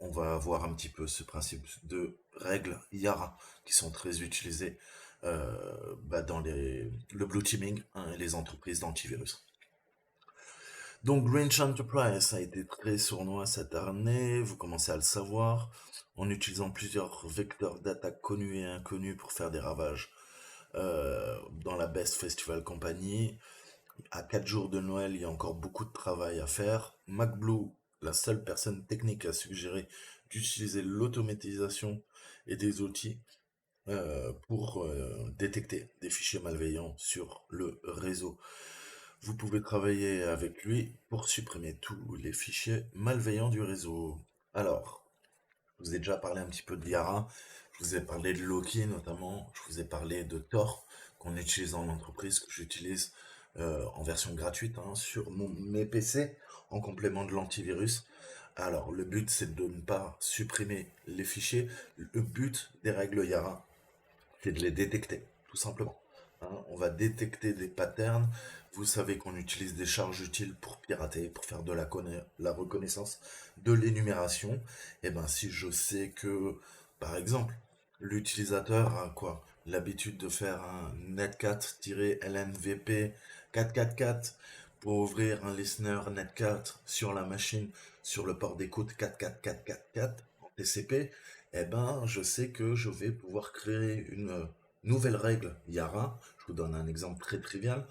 on va voir un petit peu ce principe de règles Yara qui sont très utilisées dans le blue teaming, hein, et les entreprises d'antivirus. Donc Greenwich Enterprise a été très sournois cette année, vous commencez à le savoir, en utilisant plusieurs vecteurs d'attaque connus et inconnus pour faire des ravages dans la Best Festival Company. À 4 jours de Noël, il y a encore beaucoup de travail à faire. MacBlue, la seule personne technique, a suggéré d'utiliser l'automatisation et des outils pour détecter des fichiers malveillants sur le réseau. Vous pouvez travailler avec lui pour supprimer tous les fichiers malveillants du réseau. Alors, je vous ai déjà parlé un petit peu de Yara, je vous ai parlé de Loki notamment, je vous ai parlé de Tor qu'on utilise en entreprise, que j'utilise en version gratuite, hein, sur mes PC en complément de l'antivirus. Alors, le but c'est de ne pas supprimer les fichiers. Le but des règles Yara, c'est de les détecter, tout simplement. Hein, on va détecter des patterns. Vous savez qu'on utilise des charges utiles pour pirater, pour faire de la reconnaissance, de l'énumération. Et ben, si je sais que, par exemple, l'utilisateur a quoi? L'habitude de faire un netcat-lnvp 444 pour ouvrir un listener netcat sur la machine, sur le port d'écoute 44444 en TCP, eh ben, je sais que je vais pouvoir créer une nouvelle règle Yara. Je vous donne un exemple très trivial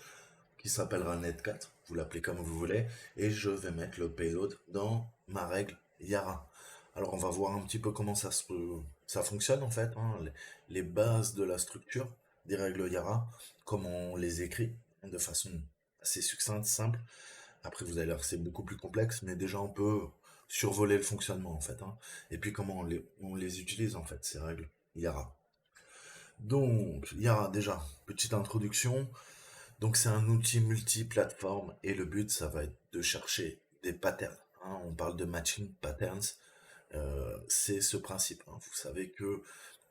qui s'appellera netcat. Vous l'appelez comme vous voulez. Et je vais mettre le payload dans ma règle Yara. Alors, on va voir un petit peu comment ça fonctionne en fait, hein, les bases de la structure des règles Yara, comment on les écrit de façon assez succincte, simple. Après, vous allez voir que c'est beaucoup plus complexe, mais déjà on peut survoler le fonctionnement en fait, hein. Et puis comment on les utilise en fait, ces règles Yara. Donc, Yara, déjà, petite introduction. Donc c'est un outil multiplateforme et le but, ça va être de chercher des patterns, hein. On parle de matching patterns. C'est ce principe, hein. Vous savez que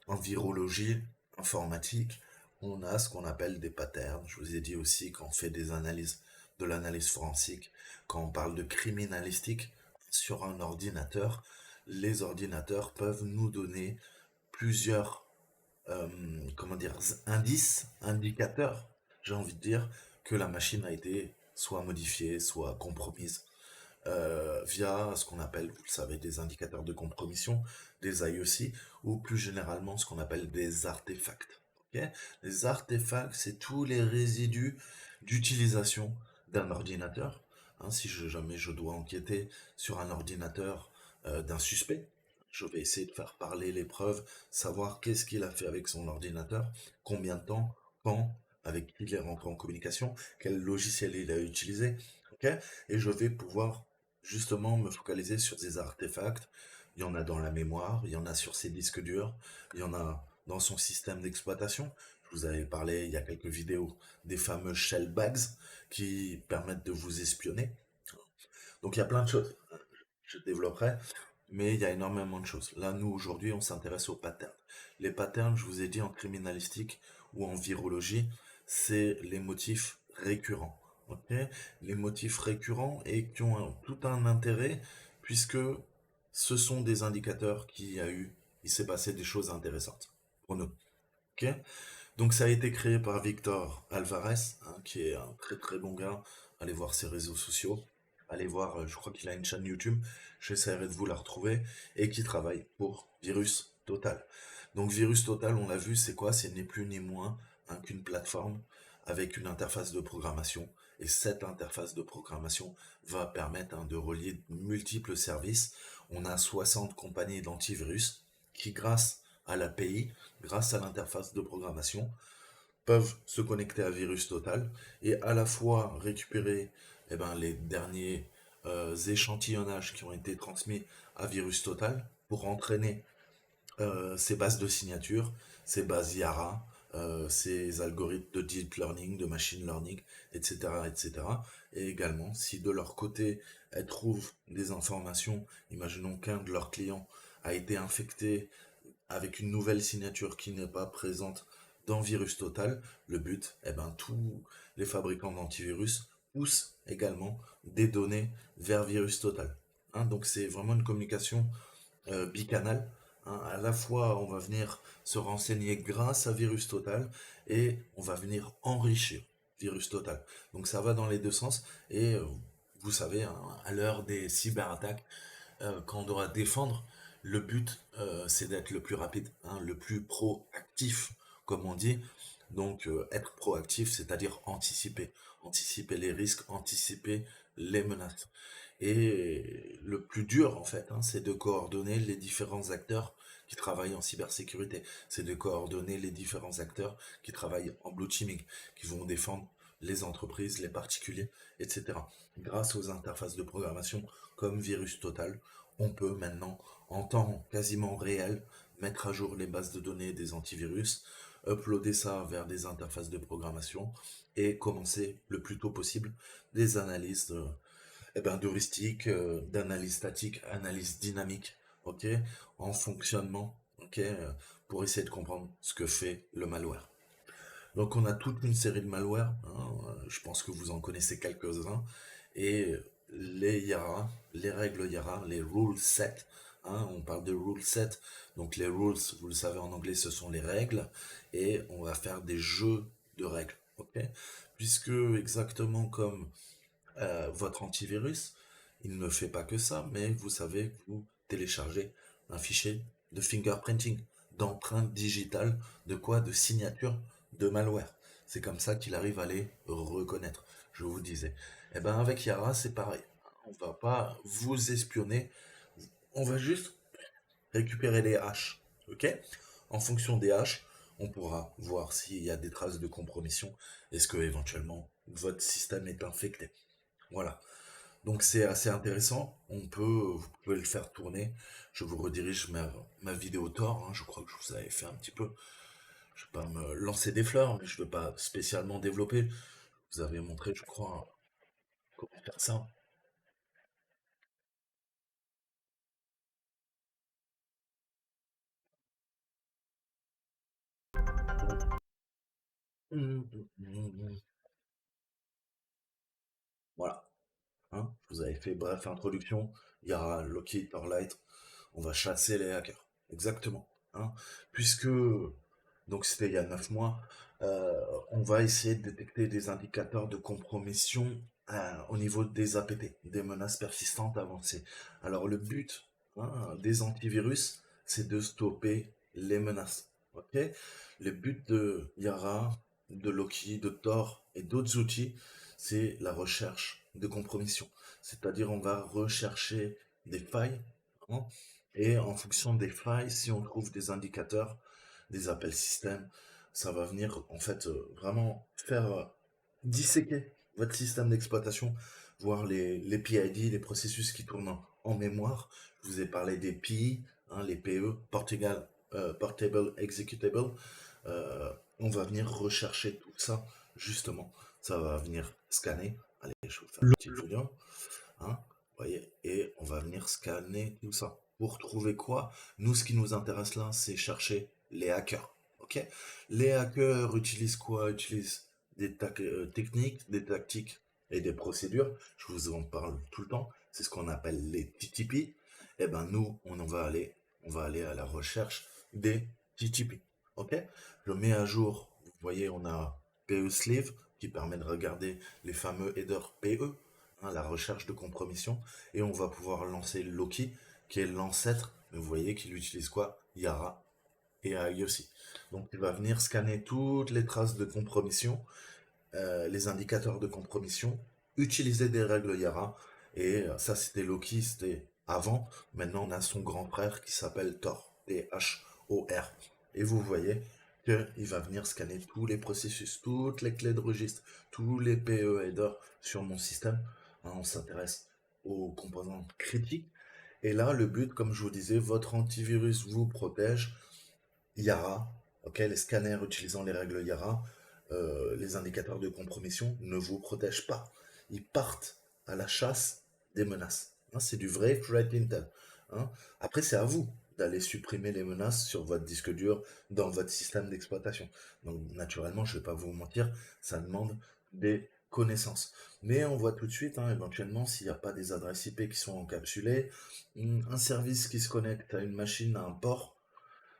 en virologie informatique, on a ce qu'on appelle des patterns. Je vous ai dit aussi qu'on fait des analyses, de l'analyse forensique, quand on parle de criminalistique sur un ordinateur, les ordinateurs peuvent nous donner plusieurs comment dire, indices, indicateurs, j'ai envie de dire, que la machine a été soit modifiée, soit compromise, via ce qu'on appelle, vous le savez, des indicateurs de compromission, des IEC, ou plus généralement ce qu'on appelle des artefacts. Ok. Les artefacts, c'est tous les résidus d'utilisation d'un ordinateur. Hein, si jamais je dois enquêter sur un ordinateur d'un suspect, je vais essayer de faire parler les preuves, savoir qu'est-ce qu'il a fait avec son ordinateur, combien de temps, quand, avec qui il est rentré en communication, quel logiciel il a utilisé, ok. Et je vais pouvoir justement me focaliser sur des artefacts. Il y en a dans la mémoire, il y en a sur ses disques durs, il y en a dans son système d'exploitation. Je vous avais parlé il y a quelques vidéos des fameux shell bags qui permettent de vous espionner. Donc il y a plein de choses. Je développerai, mais il y a énormément de choses. Là, nous, aujourd'hui, on s'intéresse aux patterns. Les patterns, je vous ai dit, en criminalistique ou en virologie, c'est les motifs récurrents. Ok. Les motifs récurrents et qui ont tout un intérêt, puisque ce sont des indicateurs il s'est passé des choses intéressantes pour nous. Ok. Donc ça a été créé par Victor Alvarez, hein, qui est un très très bon gars. Allez voir ses réseaux sociaux. Allez voir, je crois qu'il a une chaîne YouTube. J'essaierai de vous la retrouver. Et qui travaille pour Virus Total. Donc Virus Total, on l'a vu, c'est quoi? C'est ni plus ni moins, hein, qu'une plateforme avec une interface de programmation. Et cette interface de programmation va permettre, hein, de relier multiples services. On a 60 compagnies d'antivirus qui, grâce à l'API, grâce à l'interface de programmation, peuvent se connecter à Virus Total et à la fois récupérer, les derniers échantillonnages qui ont été transmis à Virus Total pour entraîner ces bases de signature, ces bases Yara, ces algorithmes de deep learning, de machine learning, etc., etc. Et également, si de leur côté, elles trouvent des informations, imaginons qu'un de leurs clients a été infecté avec une nouvelle signature qui n'est pas présente dans Virus Total, le but, tous les fabricants d'antivirus poussent également des données vers Virus Total. Hein, donc c'est vraiment une communication bicanal, hein. À la fois, on va venir se renseigner grâce à Virus Total et on va venir enrichir Virus Total. Donc ça va dans les deux sens et vous savez, hein, à l'heure des cyberattaques, quand on doit défendre, le but c'est d'être le plus rapide, hein, le plus proactif, comme on dit. Donc être proactif, c'est-à-dire anticiper, anticiper les risques, anticiper les menaces. Et le plus dur, en fait, hein, c'est de coordonner les différents acteurs qui travaillent en cybersécurité. C'est de coordonner les différents acteurs qui travaillent en blue teaming, qui vont défendre les entreprises, les particuliers, etc. Grâce aux interfaces de programmation comme Virus Total, on peut maintenant, en temps quasiment réel, mettre à jour les bases de données des antivirus, uploader ça vers des interfaces de programmation et commencer le plus tôt possible des analyses d'heuristique, d'analyse statique, analyse dynamique, ok, en fonctionnement, ok, pour essayer de comprendre ce que fait le malware. Donc on a toute une série de malwares, hein, je pense que vous en connaissez quelques-uns, et les YARA, les règles YARA, les rule set, hein, on parle de rule set, donc les rules, vous le savez en anglais, ce sont les règles, et on va faire des jeux de règles, ok, puisque exactement comme votre antivirus, il ne fait pas que ça, mais vous savez que vous téléchargez un fichier de fingerprinting, d'empreinte digitale, de quoi? De signature de malware. C'est comme ça qu'il arrive à les reconnaître, je vous disais. Et ben avec Yara, c'est pareil. On va pas vous espionner, on va juste récupérer les haches, ok? En fonction des haches, on pourra voir s'il y a des traces de compromission. Est-ce que éventuellement votre système est infecté? Voilà. Donc c'est assez intéressant. Vous pouvez le faire tourner. Je vous redirige ma vidéo Tor, hein. Je crois que je vous avais fait un petit peu. Je vais pas me lancer des fleurs, mais je ne veux pas spécialement développer. Vous avez montré, je crois, comment faire ça. Voilà. Hein, je vous avais fait bref introduction. Il y aura Loki, Torlight. On va chasser les hackers. Exactement. Hein, puisque, donc c'était il y a 9 mois, on va essayer de détecter des indicateurs de compromission au niveau des APT, des menaces persistantes avancées. Alors le but, hein, des antivirus, c'est de stopper les menaces. Ok. Le but de Yara, de Loki, de Tor et d'autres outils, c'est la recherche de compromission. C'est-à-dire on va rechercher des failles, hein, et en fonction des failles, si on trouve des indicateurs, des appels système, ça va venir en fait vraiment faire disséquer votre système d'exploitation, voir les PID, les processus qui tournent en mémoire. Je vous ai parlé des PI, hein, les PE, Portable Executable. On va venir rechercher tout ça, justement. Ça va venir scanner. Allez, je vais vous faire une petite vidéo, hein, vous voyez, et on va venir scanner tout ça. Pour trouver quoi? Nous, ce qui nous intéresse là, c'est chercher les hackers. Ok? Les hackers utilisent quoi? Utilisent des techniques, des tactiques et des procédures. Je vous en parle tout le temps. C'est ce qu'on appelle les TTP. Eh ben nous, on va aller à la recherche des TTP. Ok? Je mets à jour. Vous voyez, on a PE Sleeve qui permet de regarder les fameux headers PE, hein, la recherche de compromission, et on va pouvoir lancer Loki, qui est l'ancêtre, mais vous voyez qu'il utilise quoi? Yara et AI aussi. Donc il va venir scanner toutes les traces de compromission, les indicateurs de compromission, utiliser des règles Yara, et ça c'était Loki, c'était avant, maintenant on a son grand frère qui s'appelle Thor, Thor. Et vous voyez qu'il va venir scanner tous les processus, toutes les clés de registre, tous les PE headers sur mon système. Hein, on s'intéresse aux composantes critiques. Et là, le but, comme je vous disais, votre antivirus vous protège. Yara, ok, les scanners utilisant les règles Yara, les indicateurs de compromission ne vous protègent pas. Ils partent à la chasse des menaces. Hein, c'est du vrai threat intel. Hein. Après, c'est à vous d'aller supprimer les menaces sur votre disque dur, dans votre système d'exploitation. Donc, naturellement, je ne vais pas vous mentir, ça demande des connaissance. Mais on voit tout de suite, hein, éventuellement, s'il n'y a pas des adresses IP qui sont encapsulées, un service qui se connecte à une machine, à un port,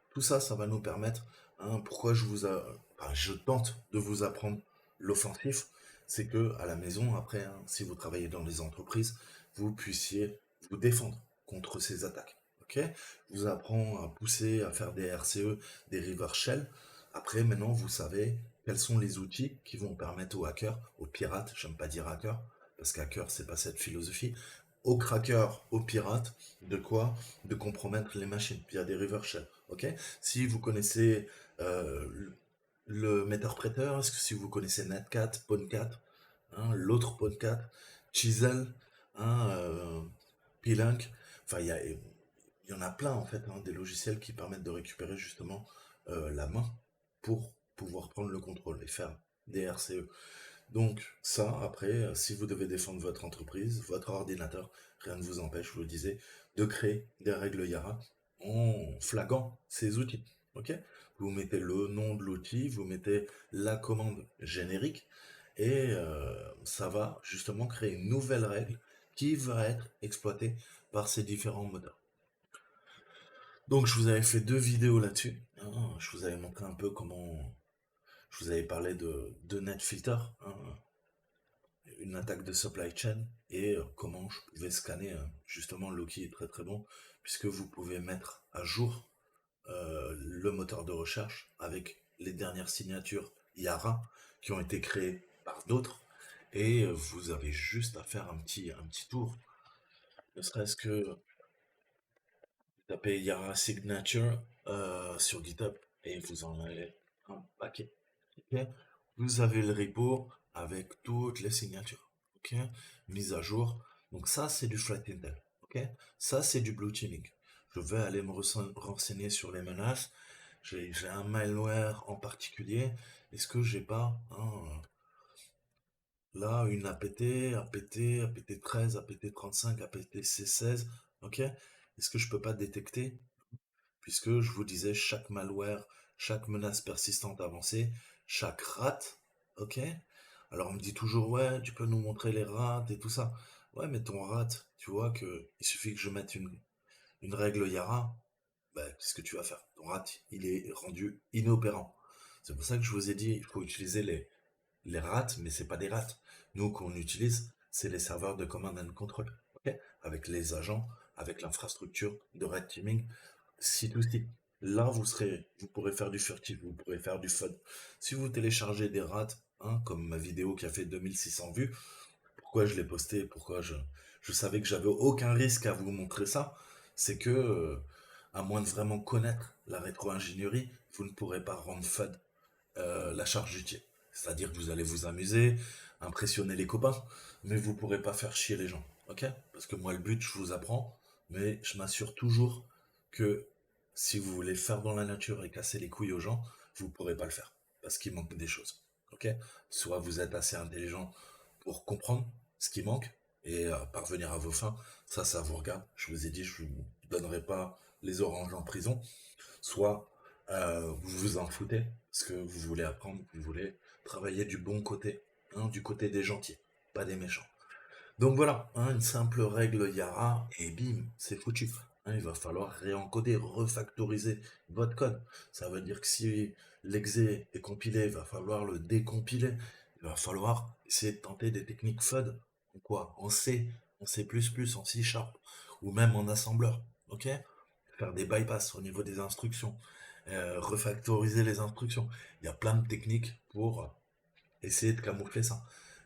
tout ça, ça va nous permettre, hein, pourquoi enfin, je tente de vous apprendre l'offensif, c'est que à la maison, après, hein, si vous travaillez dans les entreprises, vous puissiez vous défendre contre ces attaques. Ok? Je vous apprends à pousser, à faire des RCE, des reverse shell. Après, maintenant, vous savez quels sont les outils qui vont permettre aux hackers, aux pirates, j'aime pas dire hackers, parce qu'hacker, c'est pas cette philosophie, aux crackers, aux pirates, de quoi? De compromettre les machines via des reverse shell. Ok? Si vous connaissez le metteur-prêteur, est-ce que si vous connaissez Netcat, Poncat, hein, l'autre Poncat, Chisel, hein, Plink, enfin il y en a plein en fait, hein, des logiciels qui permettent de récupérer justement la main pour pouvoir prendre le contrôle et faire des RCE. Donc ça, après, si vous devez défendre votre entreprise, votre ordinateur, rien ne vous empêche, je vous le disais, de créer des règles Yara en flaguant ces outils. Ok? Vous mettez le nom de l'outil, vous mettez la commande générique, et ça va justement créer une nouvelle règle qui va être exploitée par ces différents moteurs. Donc je vous avais fait 2 vidéos là-dessus, hein. Je vous avais montré un peu comment, je vous avais parlé de NetFilter, hein, une attaque de supply chain, et comment je pouvais scanner, justement Loki est très très bon, puisque vous pouvez mettre à jour le moteur de recherche avec les dernières signatures Yara qui ont été créées par d'autres, et vous avez juste à faire un petit tour, ne serait-ce que vous tapez Yara Signature sur GitHub et vous en avez un paquet. Ok. Vous avez le repo avec toutes les signatures. Ok. Mise à jour. Donc ça, c'est du threat intel. Ok. Ça, c'est du blue teaming. Je vais aller me renseigner sur les menaces. J'ai un malware en particulier. Est-ce que j'ai pas là une APT, APT, APT13, APT35, APT-C16? Ok. Est-ce que je peux pas détecter, puisque je vous disais chaque malware, chaque menace persistante avancée, chaque rate, ok? Alors on me dit toujours, ouais, tu peux nous montrer les rates et tout ça. Ouais, mais ton rate, tu vois que il suffit que je mette une règle Yara, bah, qu'est-ce que tu vas faire? Ton rate, il est rendu inopérant. C'est pour ça que je vous ai dit, il faut utiliser les rates, mais c'est pas des rates. Nous, qu'on utilise, c'est les serveurs de command and control, ok? Avec les agents, avec l'infrastructure de red teaming, si tout si. Là, vous pourrez faire du furtif, vous pourrez faire du fun. Si vous téléchargez des rats, hein, comme ma vidéo qui a fait 2600 vues, pourquoi je l'ai posté, pourquoi je savais que j'avais aucun risque à vous montrer ça, c'est que, à moins de vraiment connaître la rétro-ingénierie, vous ne pourrez pas rendre fun la charge du tir. C'est-à-dire que vous allez vous amuser, impressionner les copains, mais vous pourrez pas faire chier les gens. Ok? Parce que moi, le but, je vous apprends, mais je m'assure toujours que si vous voulez faire dans la nature et casser les couilles aux gens, vous pourrez pas le faire. Parce qu'il manque des choses. Ok? Soit vous êtes assez intelligent pour comprendre ce qui manque et parvenir à vos fins. Ça vous regarde. Je vous ai dit, je vous donnerai pas les oranges en prison. Soit vous vous en foutez, parce que vous voulez apprendre, vous voulez travailler du bon côté, hein, du côté des gentils, pas des méchants. Donc voilà, hein, une simple règle Yara, et bim, c'est foutu. Hein, il va falloir réencoder, refactoriser votre code. Ça veut dire que si l'exe est compilé, il va falloir le décompiler. Il va falloir essayer de tenter des techniques FUD, ou quoi, en C, en C++, en C Sharp, ou même en assembleur, ok? Faire des bypass au niveau des instructions, refactoriser les instructions. Il y a plein de techniques pour essayer de camoufler ça.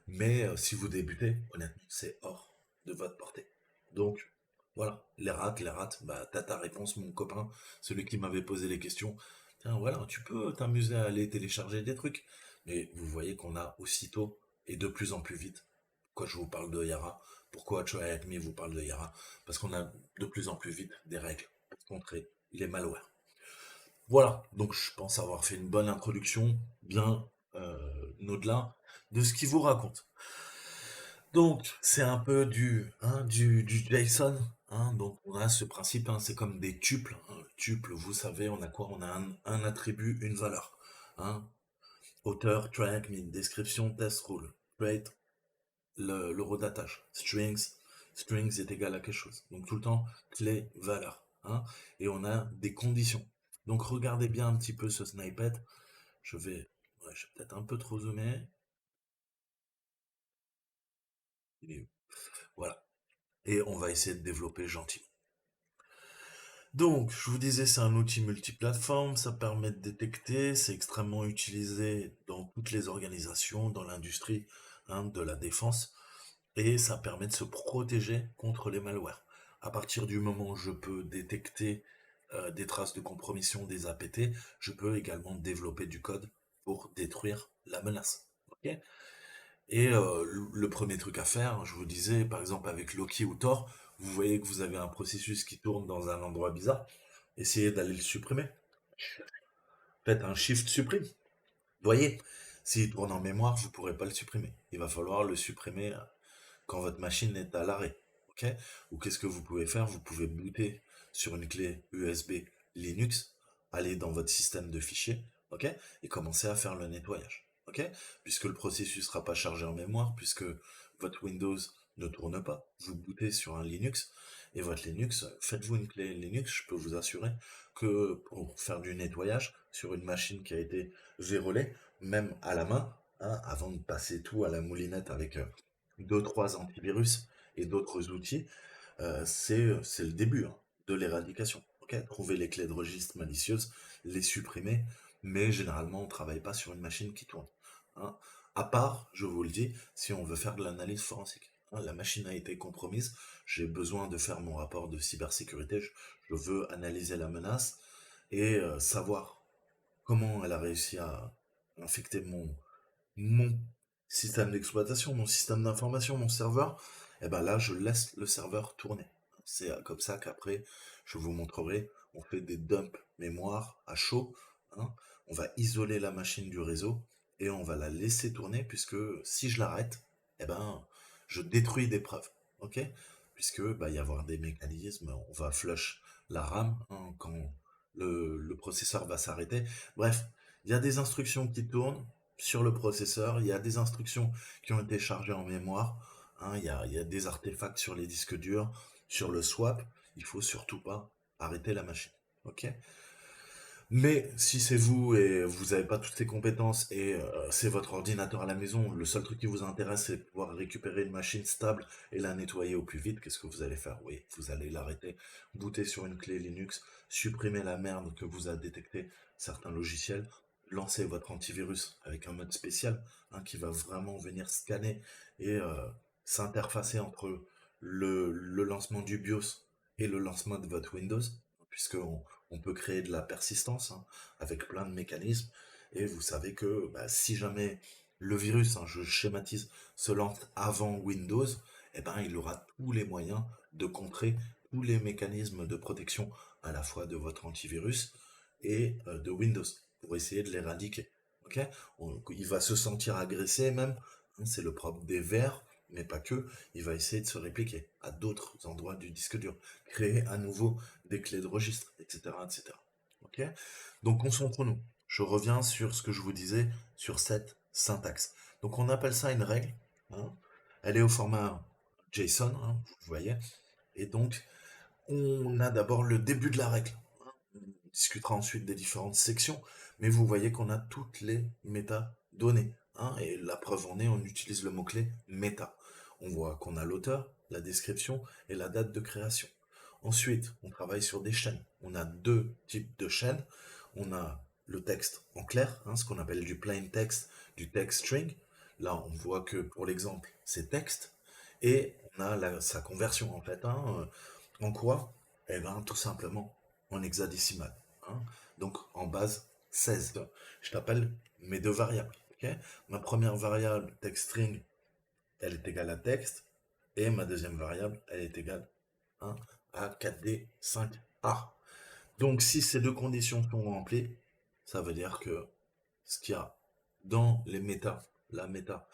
Mais si vous débutez, honnêtement, c'est hors de votre portée. Donc, voilà, les rates, bah, t'as ta réponse, mon copain, celui qui m'avait posé les questions. Tiens, voilà, tu peux t'amuser à aller télécharger des trucs. Mais vous voyez qu'on a aussitôt, et de plus en plus vite, pourquoi je vous parle de Yara, pourquoi Try Hack Me vous parle de Yara, parce qu'on a de plus en plus vite des règles pour contrer les malwares. Voilà, donc je pense avoir fait une bonne introduction, bien au-delà de ce qu'il vous raconte. Donc, c'est un peu du JSON, hein, donc on a ce principe, hein, c'est comme des tuples, hein. Le tuple, vous savez, on a quoi? On a un attribut, une valeur, hein. Auteur, track, min, description, test rule. create le redatage. Strings est égal à quelque chose. Donc tout le temps, clé, valeur. Hein, et on a des conditions. Donc regardez bien un petit peu ce snippet. Je vais peut-être un peu trop zoomer. Il est où? Voilà. Et on va essayer de développer gentiment. Donc, je vous disais, c'est un outil multiplateforme, ça permet de détecter, c'est extrêmement utilisé dans toutes les organisations, dans l'industrie de la défense, et ça permet de se protéger contre les malwares. À partir du moment où je peux détecter des traces de compromission, des APT, je peux également développer du code pour détruire la menace. Ok. Et le premier truc à faire, je vous disais, par exemple avec Loki ou Thor, vous voyez que vous avez un processus qui tourne dans un endroit bizarre, essayez d'aller le supprimer. Faites un shift supprime. Vous voyez, s'il tourne en mémoire, vous ne pourrez pas le supprimer. Il va falloir le supprimer quand votre machine est à l'arrêt. Ok. Ou qu'est-ce que vous pouvez faire? Vous pouvez booter sur une clé USB Linux, aller dans votre système de fichiers, ok, et commencer à faire le nettoyage. Ok. Puisque le processus ne sera pas chargé en mémoire, puisque votre Windows ne tourne pas, vous bootez sur un Linux, et votre Linux, faites-vous une clé Linux, je peux vous assurer que pour faire du nettoyage sur une machine qui a été vérolée, même à la main, hein, avant de passer tout à la moulinette avec deux, trois antivirus et d'autres outils, c'est le début de l'éradication. Ok. Trouver les clés de registre malicieuses, les supprimer, mais généralement on ne travaille pas sur une machine qui tourne. Hein. À part, je vous le dis, si on veut faire de l'analyse forensique. Hein, la machine a été compromise, j'ai besoin de faire mon rapport de cybersécurité, je veux analyser la menace et savoir comment elle a réussi à infecter mon système d'exploitation, mon système d'information, mon serveur, et ben là, je laisse le serveur tourner. C'est comme ça qu'après, je vous montrerai, on fait des dumps mémoire à chaud, hein. On va isoler la machine du réseau et on va la laisser tourner puisque si je l'arrête, eh ben, je détruis des preuves, ok? Puisque bah, y avoir des mécanismes, on va flush la RAM quand le processeur va s'arrêter. Bref, il y a des instructions qui tournent sur le processeur, il y a des instructions qui ont été chargées en mémoire, hein, il y a des artefacts sur les disques durs, sur le swap, il faut surtout pas arrêter la machine. Ok. Mais si c'est vous et vous n'avez pas toutes ces compétences et c'est votre ordinateur à la maison, le seul truc qui vous intéresse c'est de pouvoir récupérer une machine stable et la nettoyer au plus vite, qu'est-ce que vous allez faire? Oui, vous allez l'arrêter, booter sur une clé Linux, supprimer la merde que vous a détecté certains logiciels, lancer votre antivirus avec un mode spécial qui va vraiment venir scanner et s'interfacer entre le lancement du BIOS et le lancement de votre Windows, puisqu'on on peut créer de la persistance avec plein de mécanismes. Et vous savez que bah, si jamais le virus, je schématise, se lance avant Windows, eh ben, il aura tous les moyens de contrer tous les mécanismes de protection à la fois de votre antivirus et de Windows pour essayer de l'éradiquer. Ok. Il va se sentir agressé même, c'est le propre des vers, mais pas que, il va essayer de se répliquer à d'autres endroits du disque dur, créer à nouveau des clés de registre, etc., etc. Ok. Donc concentrons-nous. Je reviens sur ce que je vous disais sur cette syntaxe. Donc on appelle ça une règle. Hein. Elle est au format JSON, vous voyez. Et donc on a d'abord le début de la règle. On discutera ensuite des différentes sections, mais vous voyez qu'on a toutes les métadonnées. Et la preuve en est, on utilise le mot-clé méta. On voit qu'on a l'auteur, la description et la date de création. Ensuite, on travaille sur des chaînes. On a deux types de chaînes. On a le texte en clair, ce qu'on appelle du plain text, du text string. Là, on voit que pour l'exemple, c'est texte. Et on a sa conversion en fait. En quoi? Eh bien, tout simplement en hexadécimal. Donc, en base 16. Je t'appelle mes deux variables. Ok. Ma première variable, text string, elle est égale à texte. Et ma deuxième variable, elle est égale à 4D5A. Donc, si ces deux conditions sont remplies, ça veut dire que ce qu'il y a dans les méta, la méta,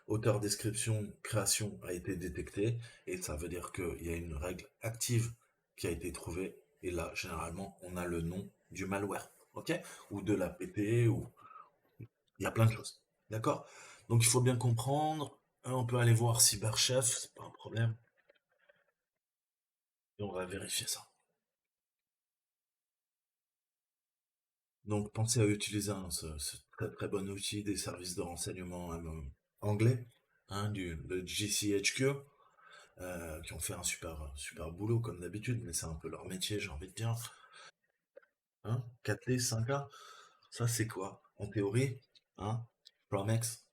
auteur, description, création a été détecté, et ça veut dire qu'il y a une règle active qui a été trouvée, et là, généralement, on a le nom du malware, ok? Ou de la PT, ou il y a plein de choses, d'accord? Donc, il faut bien comprendre On peut aller voir CyberChef, c'est pas un problème. Et on va vérifier ça. Donc, pensez à utiliser ce très très bon outil des services de renseignement anglais, hein, le GCHQ, qui ont fait un super boulot comme d'habitude, mais c'est un peu leur métier, j'ai envie de dire. Hein, 4D, 5A, ça c'est quoi? En théorie, hein, Promex,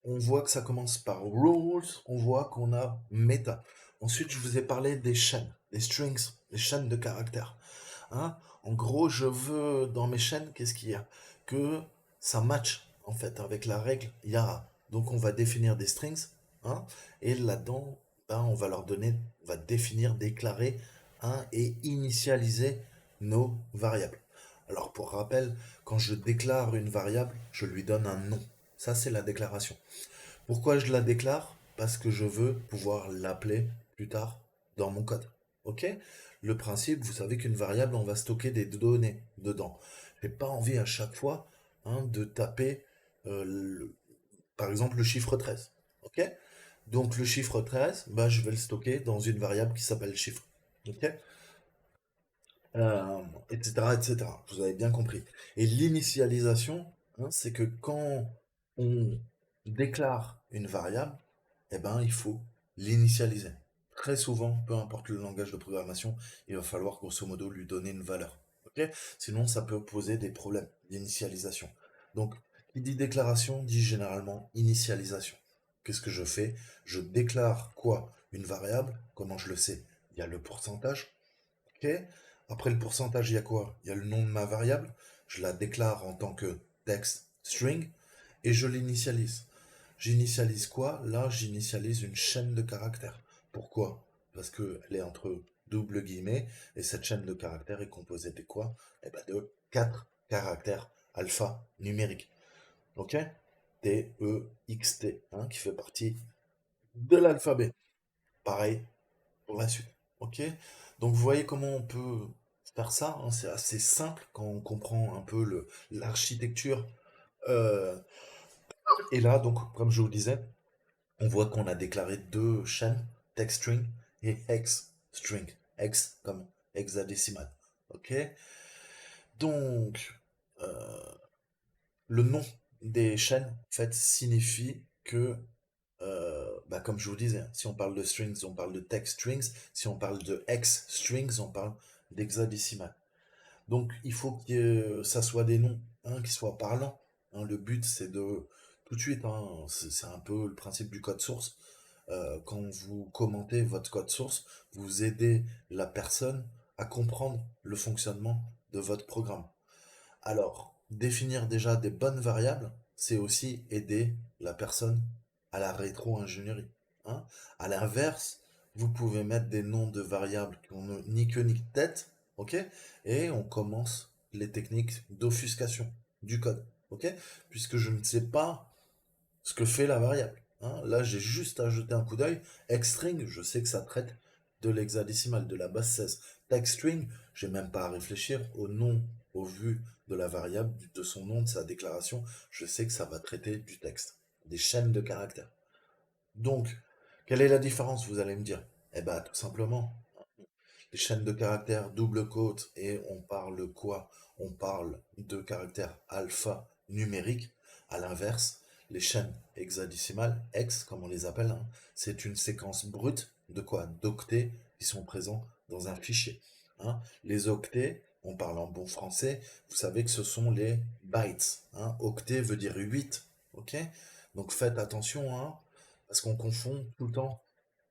on voit que ça commence par rules, on voit qu'on a meta. Ensuite, je vous ai parlé des chaînes, des strings, les chaînes de caractères. Hein. En gros, je veux dans mes chaînes, qu'est-ce qu'il y a? Que ça match en fait avec la règle Yara. Donc on va définir des strings, hein, et là-dedans, ben, on va leur donner, on va définir, déclarer, hein, et initialiser nos variables. Alors pour rappel, quand je déclare une variable, je lui donne un nom. Ça, c'est la déclaration. Pourquoi je la déclare? Parce que je veux pouvoir l'appeler plus tard dans mon code. Ok? Le principe, vous savez qu'une variable, on va stocker des données dedans. J'ai pas envie à chaque fois, hein, de taper, par exemple, le chiffre 13. Ok? Donc le chiffre 13, bah, je vais le stocker dans une variable qui s'appelle chiffre. Ok? Etc., etc. Vous avez bien compris. Et l'initialisation, hein, c'est que quand on déclare une variable, eh ben, il faut l'initialiser. Très souvent, peu importe le langage de programmation, il va falloir grosso modo lui donner une valeur. Ok? Sinon, ça peut poser des problèmes d'initialisation. Donc, qui dit déclaration dit généralement initialisation. Qu'est-ce que je fais? Je déclare quoi? Une variable. Comment je le sais? Il y a le pourcentage. Ok. Après le pourcentage, il y a quoi? Il y a le nom de ma variable. Je la déclare en tant que text string et je l'initialise. J'initialise quoi? Là, j'initialise une chaîne de caractères. Pourquoi? Parce qu'elle est entre double guillemets et cette chaîne de caractères est composée de quoi? Eh ben de 4 caractères alphanumériques. Ok? T, E, X, T, hein, qui fait partie de l'alphabet. Pareil pour la suite. Ok? Donc vous voyez comment on peut faire ça, hein, c'est assez simple quand on comprend un peu l'architecture. Euh, et là, donc, comme je vous disais, on voit qu'on a déclaré deux chaînes, text string et hex string. Hex comme hexadécimal. Ok? Donc, euh, le nom des chaînes, en fait, signifie que, bah, comme je vous disais, si on parle de strings, on parle de text strings. Si on parle de hex strings, on parle d'hexadécimal. Donc, il faut que ça soit des noms, hein, qui soient parlants. Hein. Le but, c'est de tout de suite, hein, c'est un peu le principe du code source. Quand vous commentez votre code source, vous aidez la personne à comprendre le fonctionnement de votre programme. Alors, définir déjà des bonnes variables, c'est aussi aider la personne à la rétro-ingénierie. Hein. À l'inverse, vous pouvez mettre des noms de variables qui ont ni queue ni tête, ok? Et on commence les techniques d'offuscation du code, ok? Puisque je ne sais pas ce que fait la variable. Hein. Là, j'ai juste à jeter un coup d'œil. Xstring, je sais que ça traite de l'hexadécimal, de la base 16. Textstring, j'ai même pas à réfléchir au nom, au vu de la variable, de son nom, de sa déclaration. Je sais que ça va traiter du texte, des chaînes de caractères. Donc, quelle est la différence, vous allez me dire? Eh bien, tout simplement, les chaînes de caractères double quote et on parle quoi? On parle de caractères alpha numériques. À l'inverse, les chaînes hexadécimales, hex comme on les appelle, hein, c'est une séquence brute de quoi? D'octets qui sont présents dans un fichier. Hein. Les octets, on parle en bon français, vous savez que ce sont les bytes. Hein. Octet veut dire 8. Ok? Donc faites attention, hein, parce qu'on confond tout le temps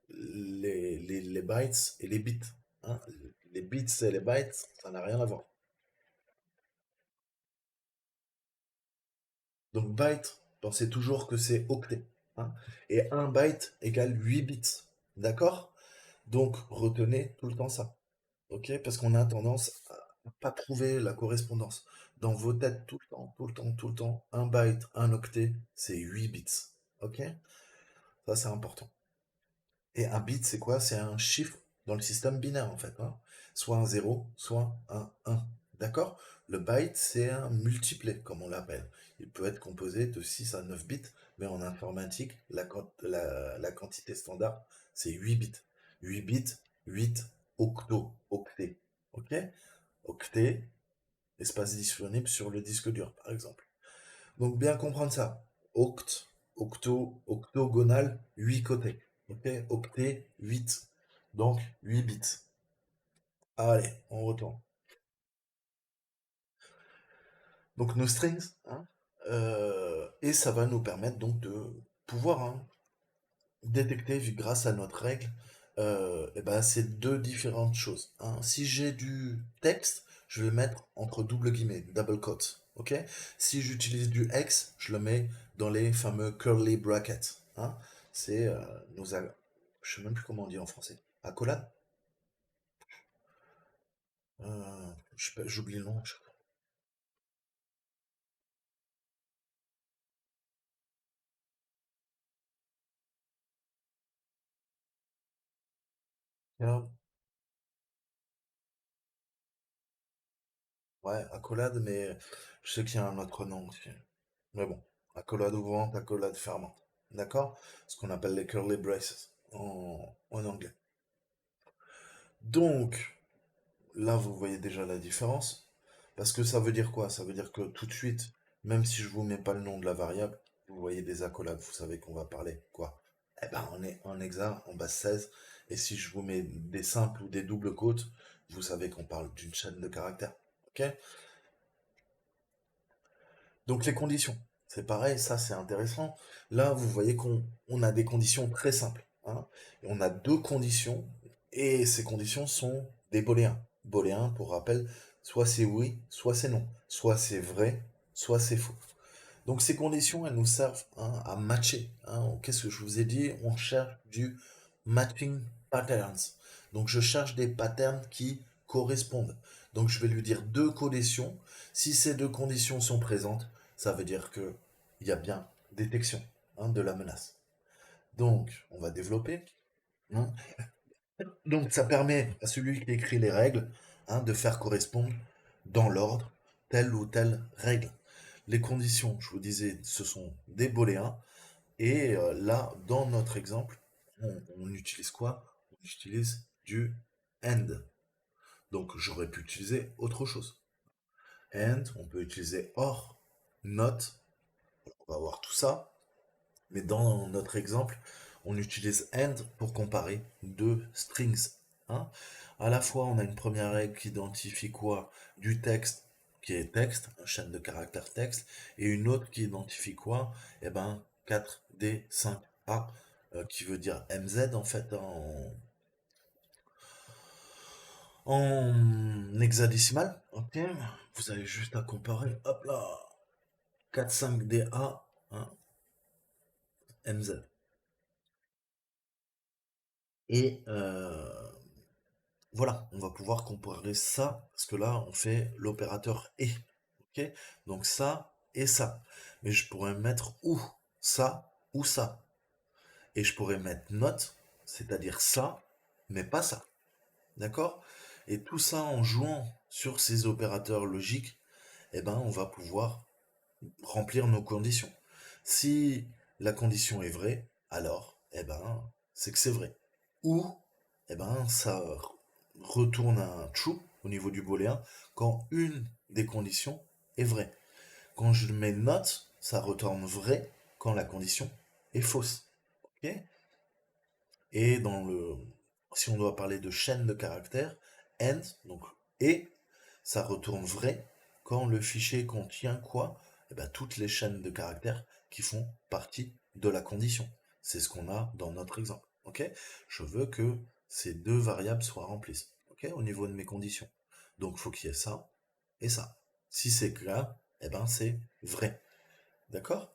les bytes et les bits. Hein. Les bits et les bytes, ça n'a rien à voir. Donc byte, pensez toujours que c'est octet. Hein. Et un byte égale 8 bits. D'accord? Donc retenez tout le temps ça. Ok? Parce qu'on a tendance à pas trouver la correspondance. Dans vos têtes, tout le temps, tout le temps, tout le temps, un byte, un octet, c'est 8 bits. Ok? Ça, c'est important. Et un bit, c'est quoi? C'est un chiffre dans le système binaire, en fait. Hein. Soit un zéro, soit un 1. D'accord? Le byte, c'est un multiplet, comme on l'appelle. Il peut être composé de 6 à 9 bits, mais en informatique, la quantité standard, c'est 8 bits. 8 bits, 8 octets. OK? Octet, espace disponible sur le disque dur, par exemple. Donc, bien comprendre ça. Octogonal, 8 côtés. OK? Octet, 8. Donc, 8 bits. Allez, on retourne. Donc nos strings, hein, et ça va nous permettre donc de pouvoir détecter, grâce à notre règle, eh ben, ces deux différentes choses, hein. Si j'ai du texte, je vais le mettre entre double guillemets, double quotes, ok? Si j'utilise du X, je le mets dans les fameux curly brackets, hein. C'est je sais même plus comment on dit en français. Accolade? J'oublie le nom. Ah, ouais, accolade, mais je sais qu'il y a un autre nom aussi. Mais bon, accolade ouvrante, accolade fermante. D'accord? Ce qu'on appelle les curly braces en anglais. Donc, là, vous voyez déjà la différence. Parce que ça veut dire quoi? Ça veut dire que tout de suite, même si je vous mets pas le nom de la variable, vous voyez des accolades, vous savez qu'on va parler quoi? Eh ben, on est en hexa, en base 16. Et si je vous mets des simples ou des doubles côtes, vous savez qu'on parle d'une chaîne de caractères. Ok? Donc les conditions, c'est pareil, ça c'est intéressant. Là, vous voyez qu'on a des conditions très simples, hein. Et on a deux conditions, et ces conditions sont des booléens. Booléens, pour rappel, soit c'est oui, soit c'est non. Soit c'est vrai, soit c'est faux. Donc ces conditions, elles nous servent, hein, à matcher, hein. Qu'est-ce que je vous ai dit? On cherche du matching patterns. Donc je cherche des patterns qui correspondent. Donc je vais lui dire deux conditions. Si ces deux conditions sont présentes, ça veut dire que il y a bien détection, hein, de la menace. Donc on va développer, hein. Donc ça permet à celui qui écrit les règles, hein, de faire correspondre dans l'ordre telle ou telle règle. Les conditions, je vous disais, ce sont des booléens. Et là, dans notre exemple, on utilise quoi? On utilise du AND. Donc j'aurais pu utiliser autre chose. AND, on peut utiliser OR, NOT, on va voir tout ça. Mais dans notre exemple, on utilise AND pour comparer deux strings, hein. À la fois, on a une première règle qui identifie quoi? Du texte, qui est texte, une chaîne de caractères texte, et une autre qui identifie quoi? Eh ben, 4D5A, qui veut dire MZ en fait en hexadécimal. Ok, vous avez juste à comparer. Hop là, 4-5DA, hein, MZ. Et voilà, on va pouvoir comparer ça, parce que là, on fait l'opérateur et. Ok? Donc ça et ça. Mais je pourrais mettre ou ça. Et je pourrais mettre note, c'est-à-dire ça, mais pas ça. D'accord? Et tout ça en jouant sur ces opérateurs logiques, eh ben, on va pouvoir remplir nos conditions. Si la condition est vraie, alors, eh ben, c'est que c'est vrai. Ou, eh ben, ça retourne un true au niveau du booléen quand une des conditions est vraie. Quand je mets not, ça retourne vrai quand la condition est fausse. Ok? Et si on doit parler de chaîne de caractères, and, donc et, ça retourne vrai quand le fichier contient quoi? Eh ben, toutes les chaînes de caractères qui font partie de la condition. C'est ce qu'on a dans notre exemple. Ok? Je veux que ces deux variables soient remplies. Ok? Au niveau de mes conditions. Donc, il faut qu'il y ait ça et ça. Si c'est clair, eh ben, c'est vrai. D'accord?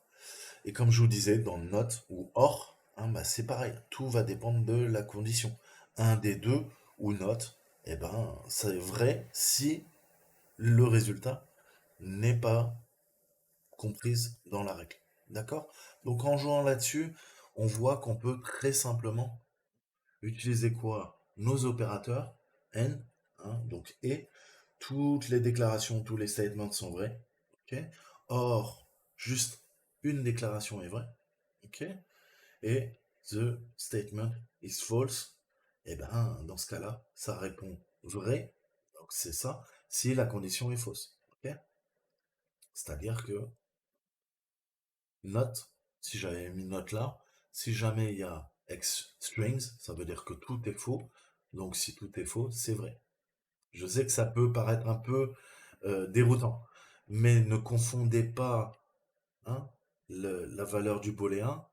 Et comme je vous disais, dans not ou or, hein, bah, c'est pareil. Tout va dépendre de la condition. Un des deux ou not, eh ben, c'est vrai si le résultat n'est pas comprise dans la règle. D'accord? Donc en jouant là-dessus, on voit qu'on peut très simplement utiliser quoi? Nos opérateurs, and, hein, donc et, toutes les déclarations, tous les statements sont vrais. Ok. Or, juste une déclaration est vraie. Ok. Et the statement is false. Et ben, dans ce cas-là, ça répond vrai. Donc c'est ça, si la condition est fausse. Ok. C'est-à-dire que note, si j'avais mis note là, si jamais il y a X strings, ça veut dire que tout est faux. Donc si tout est faux, c'est vrai. Je sais que ça peut paraître un peu déroutant, mais ne confondez pas hein, la valeur du booléen,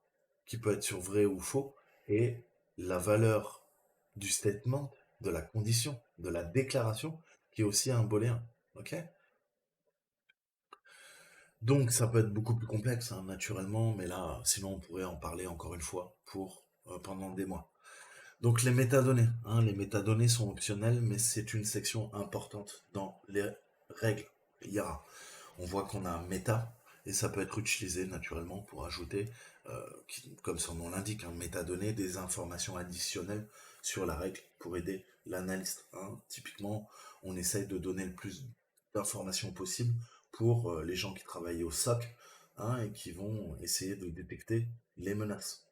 qui peut être sur vrai ou faux, et la valeur du statement, de la condition, de la déclaration, qui est aussi un booléen. Ok. Donc ça peut être beaucoup plus complexe, hein, naturellement, mais là, sinon on pourrait en parler encore une fois pour pendant des mois. Donc les métadonnées, hein, les métadonnées sont optionnelles, mais c'est une section importante dans les règles IARA. On voit qu'on a un méta, et ça peut être utilisé naturellement pour ajouter, comme son nom l'indique, un métadonnées, des informations additionnelles sur la règle pour aider l'analyste. Hein. Typiquement, on essaye de donner le plus d'informations possible pour les gens qui travaillent au SOC hein, et qui vont essayer de détecter les menaces.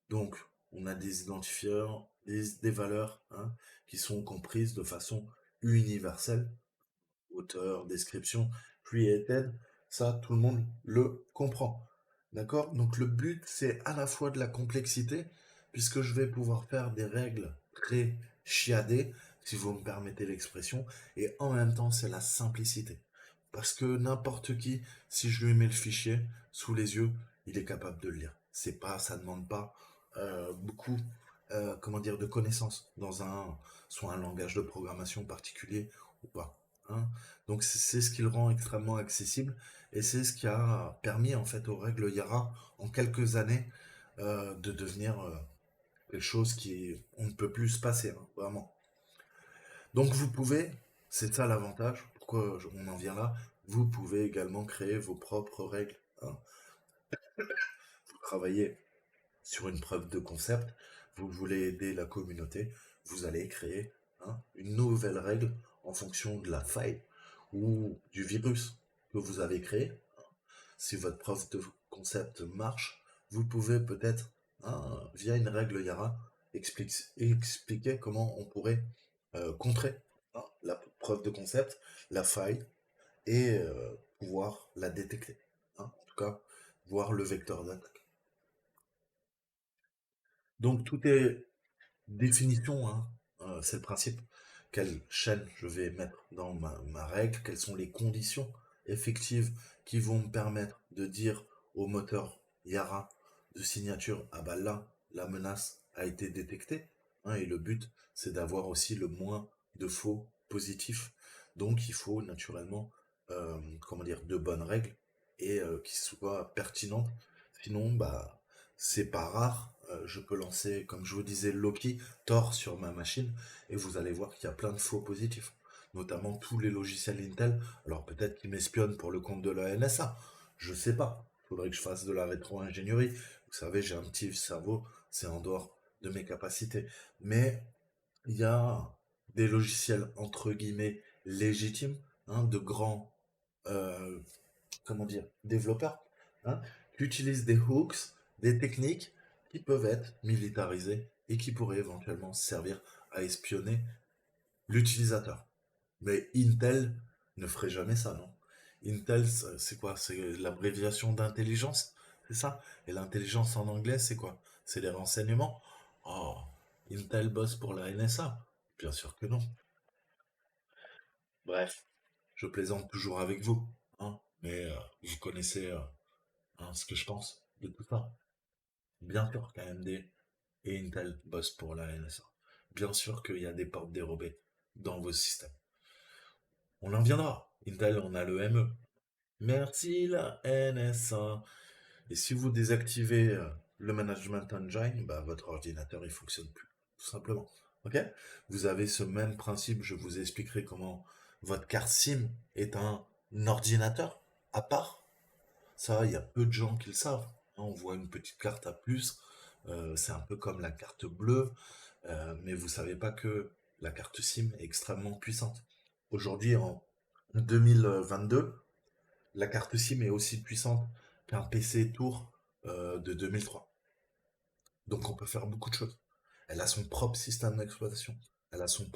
Donc, on a des identifieurs, des valeurs hein, qui sont comprises de façon universelle, auteur, description, created, ça tout le monde le comprend. D'accord. Donc le but c'est à la fois de la complexité, puisque je vais pouvoir faire des règles très chiadées, si vous me permettez l'expression, et en même temps c'est la simplicité. Parce que n'importe qui, si je lui mets le fichier sous les yeux, il est capable de le lire. C'est pas, ça demande pas beaucoup, comment dire, de connaissances dans soit un langage de programmation particulier ou pas. Hein. Donc c'est ce qui le rend extrêmement accessible et c'est ce qui a permis en fait aux règles Yara en quelques années de devenir quelque chose qui on ne peut plus se passer hein, vraiment. Donc vous pouvez, c'est ça l'avantage, pourquoi on en vient là, vous pouvez également créer vos propres règles. Hein. Vous travaillez sur une preuve de concept, vous voulez aider la communauté, vous allez créer hein, une nouvelle règle en fonction de la faille ou du virus que vous avez créé. Si votre preuve de concept marche, vous pouvez peut-être, hein, via une règle Yara, expliquer comment on pourrait contrer hein, la preuve de concept, la faille, et pouvoir la détecter. Hein, en tout cas, voir le vecteur d'attaque. Donc tout est définition, hein, c'est le principe. Quelle chaîne je vais mettre dans ma règle, quelles sont les conditions effectives qui vont me permettre de dire au moteur Yara de signature, ah bah là, la menace a été détectée. Hein, et le but, c'est d'avoir aussi le moins de faux positifs. Donc il faut naturellement, comment dire, de bonnes règles et qui soient pertinentes. Sinon, bah, c'est pas rare. Je peux lancer, comme je vous disais, Loki, Thor sur ma machine, et vous allez voir qu'il y a plein de faux positifs. Notamment tous les logiciels Intel. Alors peut-être qu'ils m'espionnent pour le compte de la NSA. Je sais pas. Il faudrait que je fasse de la rétro-ingénierie. Vous savez, j'ai un petit cerveau, c'est en dehors de mes capacités. Mais il y a des logiciels entre guillemets légitimes, hein, de grands euh, comment dire, développeurs, hein, qui utilisent des hooks, des techniques qui peuvent être militarisées et qui pourraient éventuellement servir à espionner l'utilisateur. Mais Intel ne ferait jamais ça, non? Intel, c'est quoi? C'est l'abréviation d'intelligence, c'est ça? Et l'intelligence en anglais, c'est quoi? C'est les renseignements? Oh, Intel bosse pour la NSA? Bien sûr que non. Bref, je plaisante toujours avec vous, hein, mais vous connaissez hein, ce que je pense de tout ça. Bien sûr qu'AMD et Intel bossent pour la NSA. Bien sûr qu'il y a des portes dérobées dans vos systèmes. On en viendra. Intel, on a le ME. Merci la NSA. Et si vous désactivez le Management Engine, bah, votre ordinateur il fonctionne plus, tout simplement. Ok. Vous avez ce même principe. Je vous expliquerai comment votre carte SIM est un ordinateur à part. Ça, il y a peu de gens qui le savent. On voit une petite carte à plus, c'est un peu comme la carte bleue, mais vous savez pas que la carte SIM est extrêmement puissante. Aujourd'hui, en 2022, la carte SIM est aussi puissante qu'un PC Tour de 2003. Donc on peut faire beaucoup de choses. Elle a son propre système d'exploitation. Elle a ses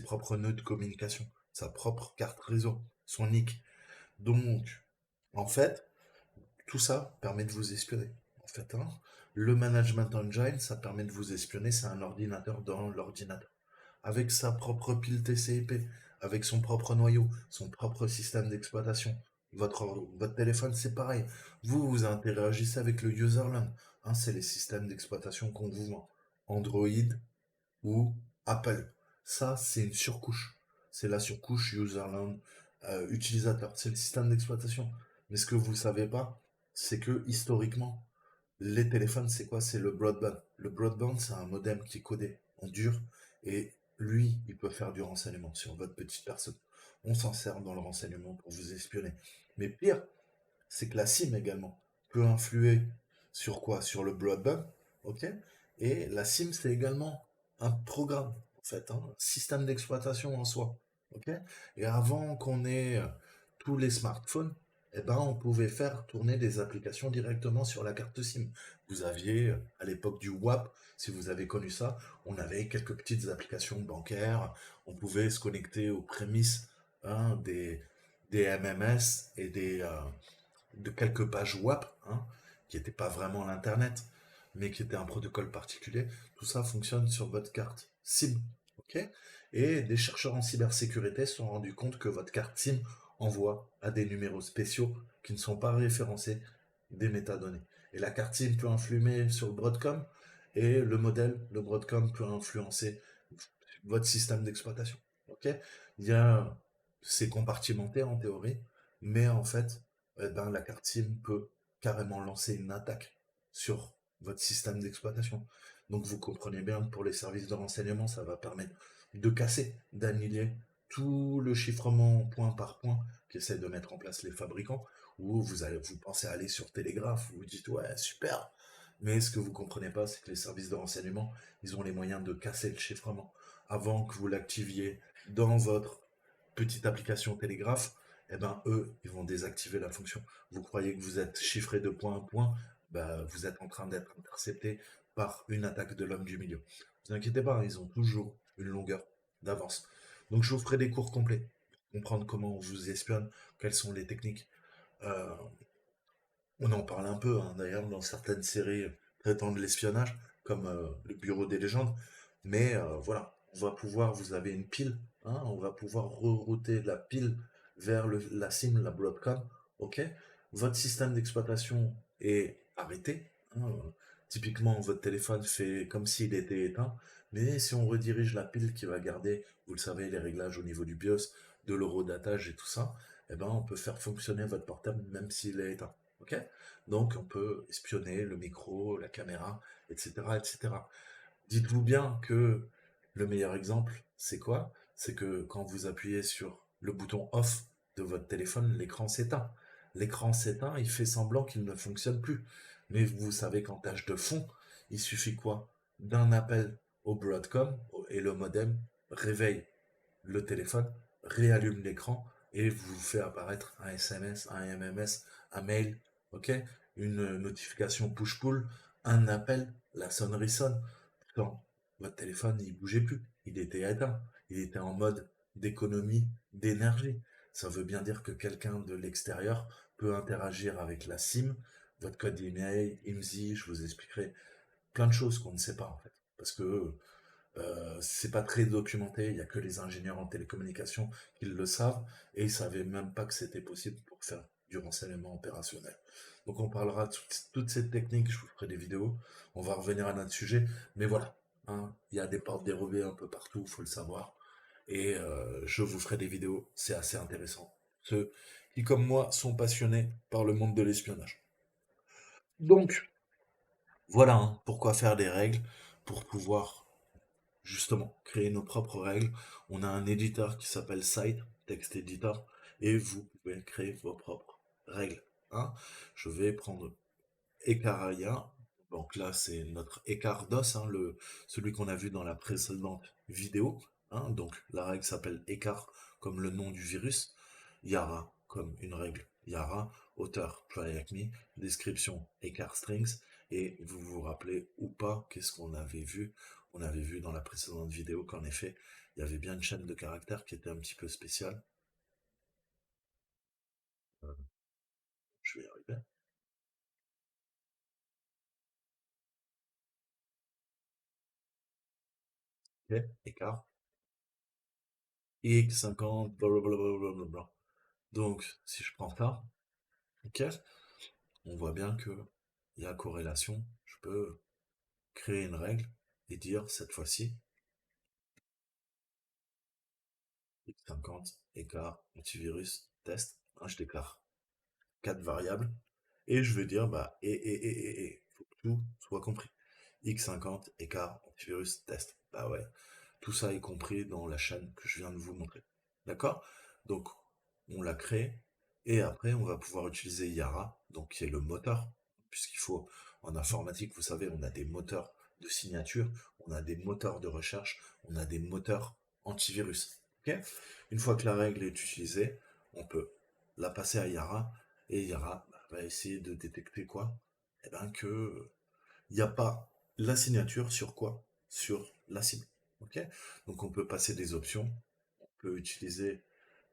propres nœuds de communication, sa propre carte réseau, son NIC. Donc, en fait, tout ça permet de vous espionner. En fait, hein. Le management engine, ça permet de vous espionner. C'est un ordinateur dans l'ordinateur. Avec sa propre pile TCP, avec son propre noyau, son propre système d'exploitation. Votre téléphone, c'est pareil. Vous interagissez avec le userland. Hein, c'est les systèmes d'exploitation qu'on vous vend. Android ou Apple. Ça, c'est une surcouche. C'est la surcouche userland, utilisateur. C'est le système d'exploitation. Mais ce que vous ne savez pas, c'est que historiquement, les téléphones, c'est quoi? C'est le broadband. Le broadband, c'est un modem qui est codé en dur et lui, il peut faire du renseignement sur votre petite personne. On s'en sert dans le renseignement pour vous espionner. Mais pire, c'est que la SIM également peut influer sur quoi? Sur le broadband, ok? Et la SIM, c'est également un programme, en fait, hein, un système d'exploitation en soi, ok? Et avant qu'on ait tous les smartphones, eh ben, on pouvait faire tourner des applications directement sur la carte SIM. Vous aviez, à l'époque du WAP, si vous avez connu ça, on avait quelques petites applications bancaires, on pouvait se connecter aux prémices, hein, des MMS et de quelques pages WAP, hein, qui n'étaient pas vraiment l'Internet, mais qui étaient un protocole particulier. Tout ça fonctionne sur votre carte SIM. Ok. Et des chercheurs en cybersécurité se sont rendus compte que votre carte SIM envoie à des numéros spéciaux qui ne sont pas référencés des métadonnées. Et la carte SIM peut influer sur le Broadcom, et le modèle, le Broadcom, peut influencer votre système d'exploitation. Ok. Il y a, c'est compartimenté en théorie, mais en fait, eh ben, la carte SIM peut carrément lancer une attaque sur votre système d'exploitation. Donc vous comprenez bien que pour les services de renseignement, ça va permettre de casser, d'annihiler tout le chiffrement point par point qu'essaient de mettre en place les fabricants, où vous pensez aller sur Télégraphe, vous vous dites ouais super, mais ce que vous comprenez pas, c'est que les services de renseignement, ils ont les moyens de casser le chiffrement avant que vous l'activiez dans votre petite application Télégraphe. Eh ben, eux, ils vont désactiver la fonction. Vous croyez que vous êtes chiffré de point à point, bah, vous êtes en train d'être intercepté par une attaque de l'homme du milieu. Ne vous inquiétez pas, ils ont toujours une longueur d'avance. Donc je vous ferai des cours complets pour comprendre comment on vous espionne, quelles sont les techniques. Euh, on en parle un peu, hein, d'ailleurs, dans certaines séries traitant de l'espionnage, comme le Bureau des légendes. Mais voilà, vous avez une pile, hein, on va pouvoir rerouter la pile vers la SIM, la Broadcom, ok? Votre système d'exploitation est arrêté, hein, typiquement, votre téléphone fait comme s'il était éteint, mais si on redirige la pile qui va garder, vous le savez, les réglages au niveau du BIOS, de l'horodatage et tout ça, eh ben, on peut faire fonctionner votre portable même s'il est éteint. Ok. Donc on peut espionner le micro, la caméra, etc., etc. Dites-vous bien que le meilleur exemple, c'est quoi? C'est que quand vous appuyez sur le bouton off de votre téléphone, l'écran s'éteint. L'écran s'éteint, il fait semblant qu'il ne fonctionne plus. Mais vous savez qu'en tâche de fond, il suffit quoi? D'un appel au Broadcom et le modem réveille le téléphone, réallume l'écran et vous fait apparaître un SMS, un MMS, un mail, ok, une notification push-pull, un appel, la sonnerie sonne. Pourtant, votre téléphone, il bougeait plus, il était éteint, il était en mode d'économie d'énergie. Ça veut bien dire que quelqu'un de l'extérieur peut interagir avec la SIM, votre code email, IMSI, je vous expliquerai plein de choses qu'on ne sait pas en fait. Parce que c'est pas très documenté, il n'y a que les ingénieurs en télécommunication qui le savent, et ils savaient même pas que c'était possible pour faire du renseignement opérationnel. Donc on parlera de toutes ces techniques, je vous ferai des vidéos, on va revenir à notre sujet, mais voilà, hein, il y a des portes dérobées un peu partout, il faut le savoir, et je vous ferai des vidéos, c'est assez intéressant. Ceux qui, comme moi, sont passionnés par le monde de l'espionnage. Donc, voilà, hein, pourquoi faire des règles, pour pouvoir justement créer nos propres règles. On a un éditeur qui s'appelle Site, Text Editor, et vous pouvez créer vos propres règles, hein. Je vais prendre Ecaraya. Donc là, c'est notre Ecardos, hein, celui qu'on a vu dans la précédente vidéo. hein. Donc la règle s'appelle écart comme le nom du virus, Yara comme une règle Yara, auteur try like me, description écart strings, et vous vous rappelez ou pas qu'est-ce qu'on avait vu? On avait vu dans la précédente vidéo qu'en effet, il y avait bien une chaîne de caractères qui était un petit peu spéciale. Euh, je vais y arriver. Ok, écart. X50, blablabla. Donc, si je prends ça, ok, on voit bien que il y a corrélation. Je peux créer une règle et dire cette fois-ci X50, écart, antivirus, test. Hein, je déclare 4 variables et je vais dire bah faut que tout soit compris. X50, écart, antivirus, test. Bah ouais, tout ça est compris dans la chaîne que je viens de vous montrer. D'accord? Donc, on la crée et après, on va pouvoir utiliser Yara, donc qui est le moteur, puisqu'il faut, en informatique, vous savez, on a des moteurs de signature, on a des moteurs de recherche, on a des moteurs antivirus. Ok. Une fois que la règle est utilisée, on peut la passer à Yara et Yara bah, va essayer de détecter quoi? Eh ben que il n'y a pas la signature sur quoi? Sur la cible. Ok. Donc on peut passer des options, on peut utiliser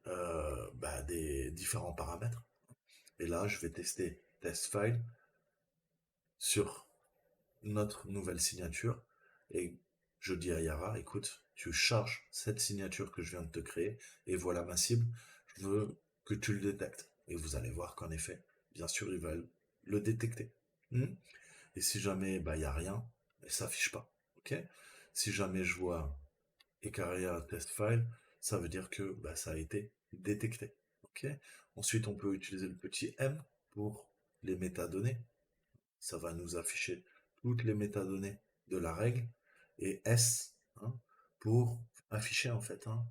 bah, des différents paramètres. Et là, je vais tester test file sur notre nouvelle signature et je dis à Yara, écoute, tu charges cette signature que je viens de te créer et voilà ma cible, je veux que tu le détectes. Et vous allez voir qu'en effet, bien sûr, il va le détecter. Hmm. Et si jamais bah, il n'y a rien, il ne s'affiche pas. Ok. Si jamais je vois Ecaria test file, ça veut dire que bah, ça a été détecté. Ok. Ensuite, on peut utiliser le petit M pour les métadonnées. Ça va nous afficher toutes les métadonnées de la règle. Et S hein, pour afficher en fait hein,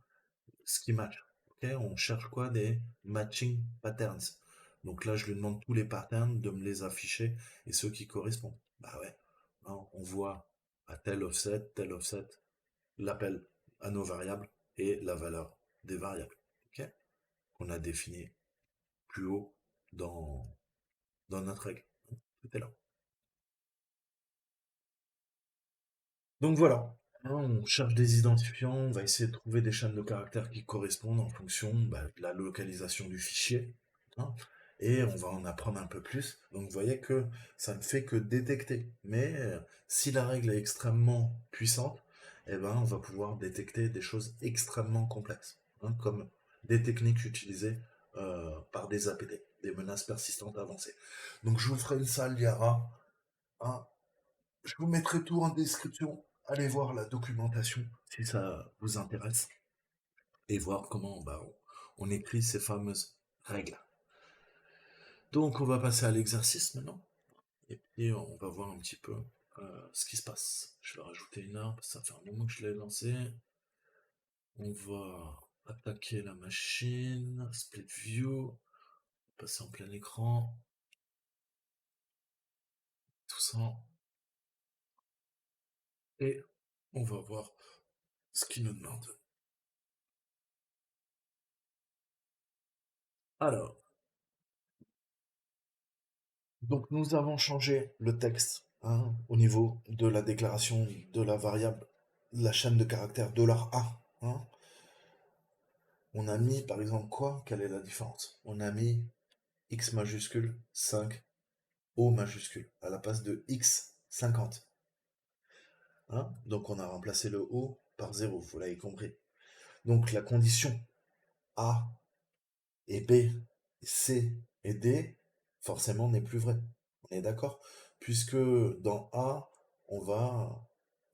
ce qui match. Ok. On cherche quoi? Des matching patterns. Donc là, je lui demande tous les patterns de me les afficher et ceux qui correspondent. Bah ouais. Hein, on voit à tel offset, l'appel à nos variables et la valeur des variables. Ok. Qu'on a défini plus haut dans notre règle. Tout est là. Donc voilà, hein, on cherche des identifiants, on va essayer de trouver des chaînes de caractères qui correspondent en fonction bah, de la localisation du fichier. Hein, et on va en apprendre un peu plus. Donc vous voyez que ça ne fait que détecter. Mais si la règle est extrêmement puissante, eh ben, on va pouvoir détecter des choses extrêmement complexes, hein, comme des techniques utilisées par des APT, des menaces persistantes avancées. Donc je vous ferai une salle Yara, hein, je vous mettrai tout en description. Allez voir la documentation si ça vous intéresse et voir comment bah, on écrit ces fameuses règles. Donc on va passer à l'exercice maintenant et puis on va voir un petit peu ce qui se passe. Je vais rajouter une heure parce que ça fait un moment que je l'ai lancé. On va attaquer la machine, split view, passer en plein écran, tout ça et on va voir ce qu'il nous demande. Alors, donc nous avons changé le texte hein, au niveau de la déclaration de la variable, la chaîne de caractères $A. Hein. On a mis par exemple quoi? Quelle est la différence? On a mis X majuscule 5 O majuscule à la place de X 50. Hein. Donc on a remplacé le O par 0, vous l'avez compris. Donc la condition A et B, C et D, forcément n'est plus vraie. On est d'accord? Puisque dans A, on va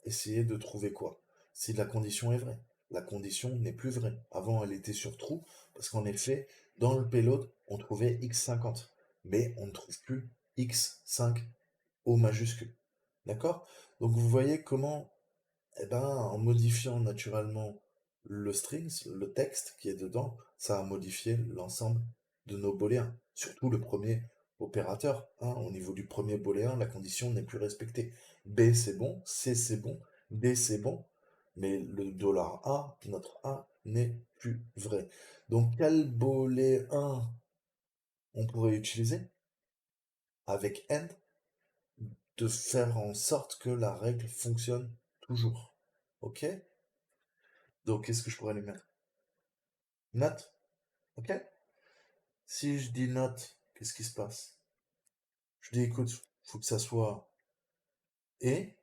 essayer de trouver quoi? Si la condition est vraie. La condition n'est plus vraie. Avant, elle était sur true, parce qu'en effet, dans le payload, on trouvait x50. Mais on ne trouve plus x5 au majuscule. D'accord? Donc vous voyez comment eh ben, en modifiant naturellement le strings, le texte qui est dedans, ça a modifié l'ensemble de nos booléens. Surtout le premier opérateur. Hein. Au niveau du premier booléen, la condition n'est plus respectée. B c'est bon, C c'est bon, D c'est bon. Mais le dollar $A, notre A, n'est plus vrai. Donc quel booléen on pourrait utiliser avec end de faire en sorte que la règle fonctionne toujours. Ok? Donc qu'est-ce que je pourrais lui mettre? Note? Ok? Si je dis note, qu'est-ce qui se passe? Je dis écoute, faut que ça soit et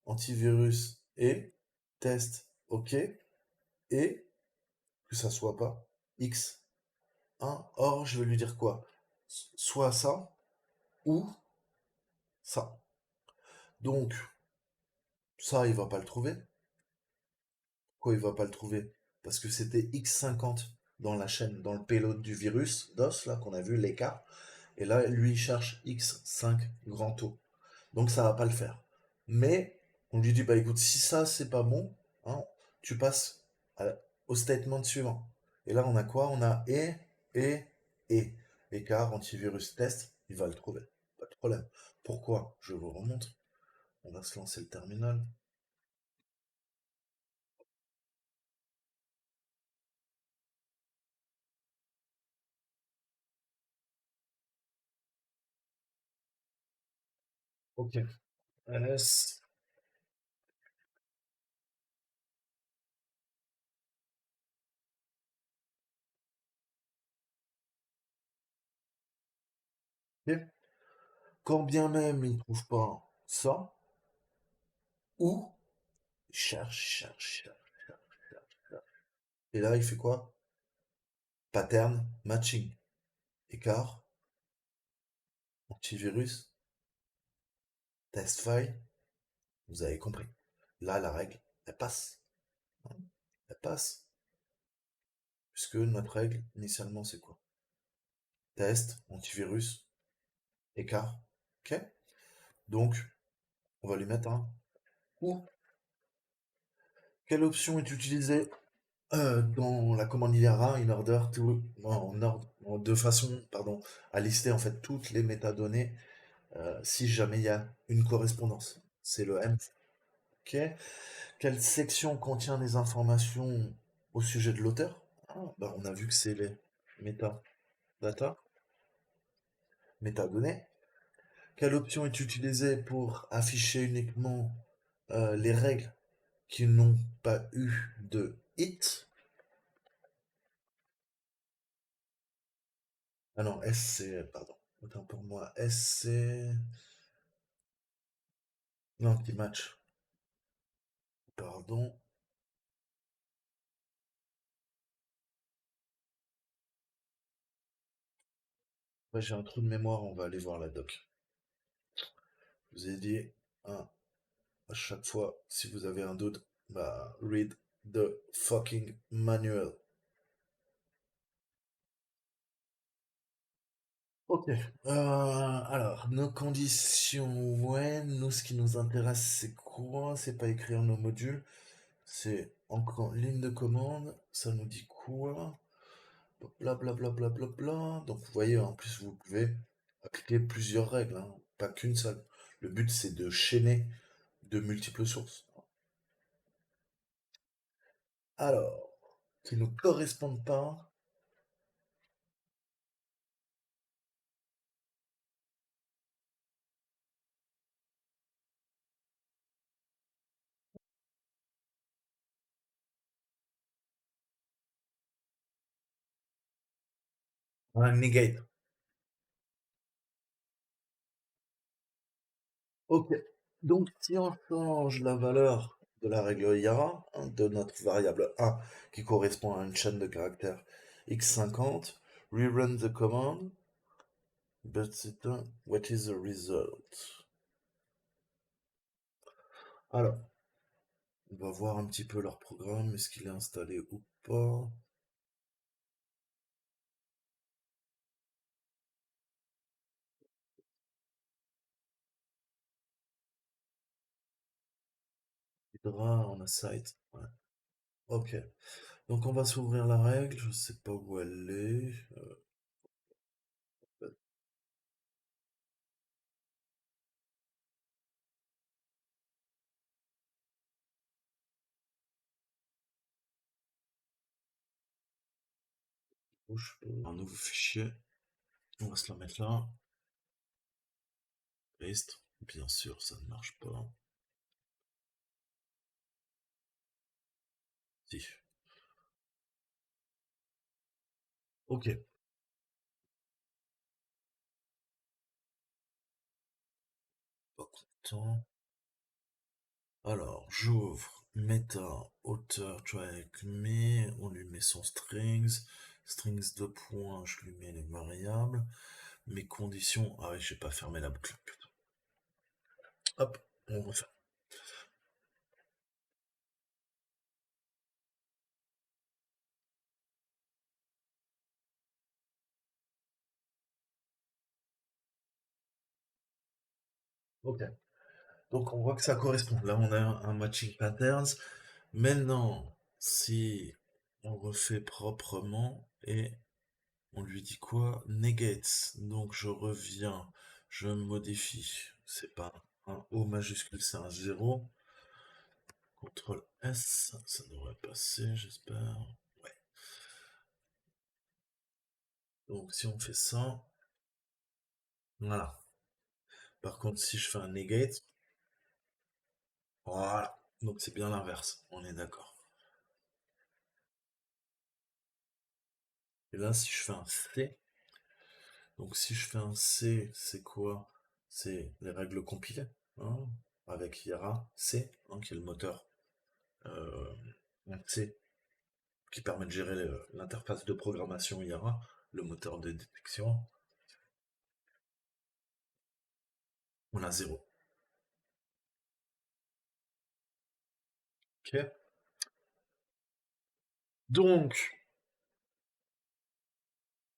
antivirus et test, ok, et que ça soit pas X. Hein? Or, je vais lui dire quoi? Soit ça ou ça. Donc, ça, il va pas le trouver. Pourquoi il va pas le trouver? Parce que c'était X50 dans la chaîne, dans le payload du virus DOS, là, qu'on a vu, l'écart. Et là, lui, il cherche X5 grand O. Donc, ça va pas le faire. Mais, on lui dit, bah écoute, si ça, c'est pas bon, hein, tu passes au statement suivant. Et là, on a quoi? On a et. Écart, antivirus test, il va le trouver. Pas de problème. Pourquoi? Je vous remontre. On va se lancer le terminal. Ok. S. Ok. Quand bien même il ne trouve pas ça, ou il cherche. Et là, il fait quoi? Pattern matching. Écart, antivirus, test file, vous avez compris. Là, la règle, elle passe. Hein. Elle passe. Puisque notre règle, initialement, c'est quoi? Test, antivirus, écart. Ok? Donc, on va lui mettre un ou. Quelle option est utilisée dans la commande IRA in order to, en ordre, de façon, pardon, à lister en fait toutes les métadonnées si jamais il y a une correspondance. C'est le M. Ok. Quelle section contient les informations au sujet de l'auteur? Bah, on a vu que c'est les métadata, métadonnées. Quelle option est utilisée pour afficher uniquement les règles qui n'ont pas eu de hit? Ah non, S c'est, pardon, autant pour moi, S c'est l'anti-match. Pardon. Ouais, j'ai un trou de mémoire, on va aller voir la doc. Je vous ai dit, hein, à chaque fois, si vous avez un doute, bah, read the fucking manual. Ok. Alors, nos conditions, ouais, nous, ce qui nous intéresse, c'est quoi? C'est pas écrire nos modules, c'est en ligne de commande, ça nous dit quoi? Blablabla, bla, bla, bla, bla. Donc, vous voyez, en plus, vous pouvez appliquer plusieurs règles, hein, pas qu'une seule. Le but, c'est de chaîner de multiples sources. Alors, qui ne correspondent pas à un negate. Ok. Donc, si on change la valeur de la règle IARA, hein, de notre variable A, qui correspond à une chaîne de caractères x50, rerun the command, but what is the result? Alors, on va voir un petit peu leur programme, est-ce qu'il est installé ou pas. Hydra on a site. Ouais. Ok. Donc on va s'ouvrir la règle, je sais pas où elle est. Je peux un nouveau fichier. On va se la mettre là. Paste. Bien sûr, ça ne marche pas. Si. Ok. Pas content. Alors, j'ouvre meta auteur track me, on lui met son strings, strings de points, je lui mets les variables, mes conditions, ah oui, j'ai pas fermé la boucle, putain. Hop, on refait. Ok. Donc on voit que ça correspond. Là, on a un matching patterns. Maintenant, si on refait proprement et on lui dit quoi? Negates. Donc je reviens, je modifie. C'est pas un O majuscule, c'est un 0. CTRL S, ça devrait passer, j'espère. Ouais. Donc si on fait ça, voilà. Par contre, si je fais un negate, voilà. Donc c'est bien l'inverse, on est d'accord. Et là, si je fais un C, donc si je fais un C, c'est quoi? C'est les règles compilées, hein, avec Yara C, hein, qui est le moteur euh, C, qui permet de gérer l'interface de programmation Yara, le moteur de détection. On a 0. Ok. Donc,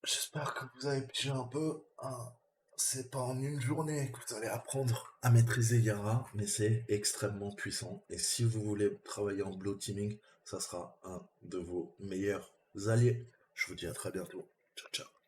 j'espère que vous avez pigé un peu, hein. C'est pas en une journée que vous allez apprendre à maîtriser Yara, mais c'est extrêmement puissant. Et si vous voulez travailler en blue teaming, ça sera un de vos meilleurs alliés. Je vous dis à très bientôt. Ciao, ciao.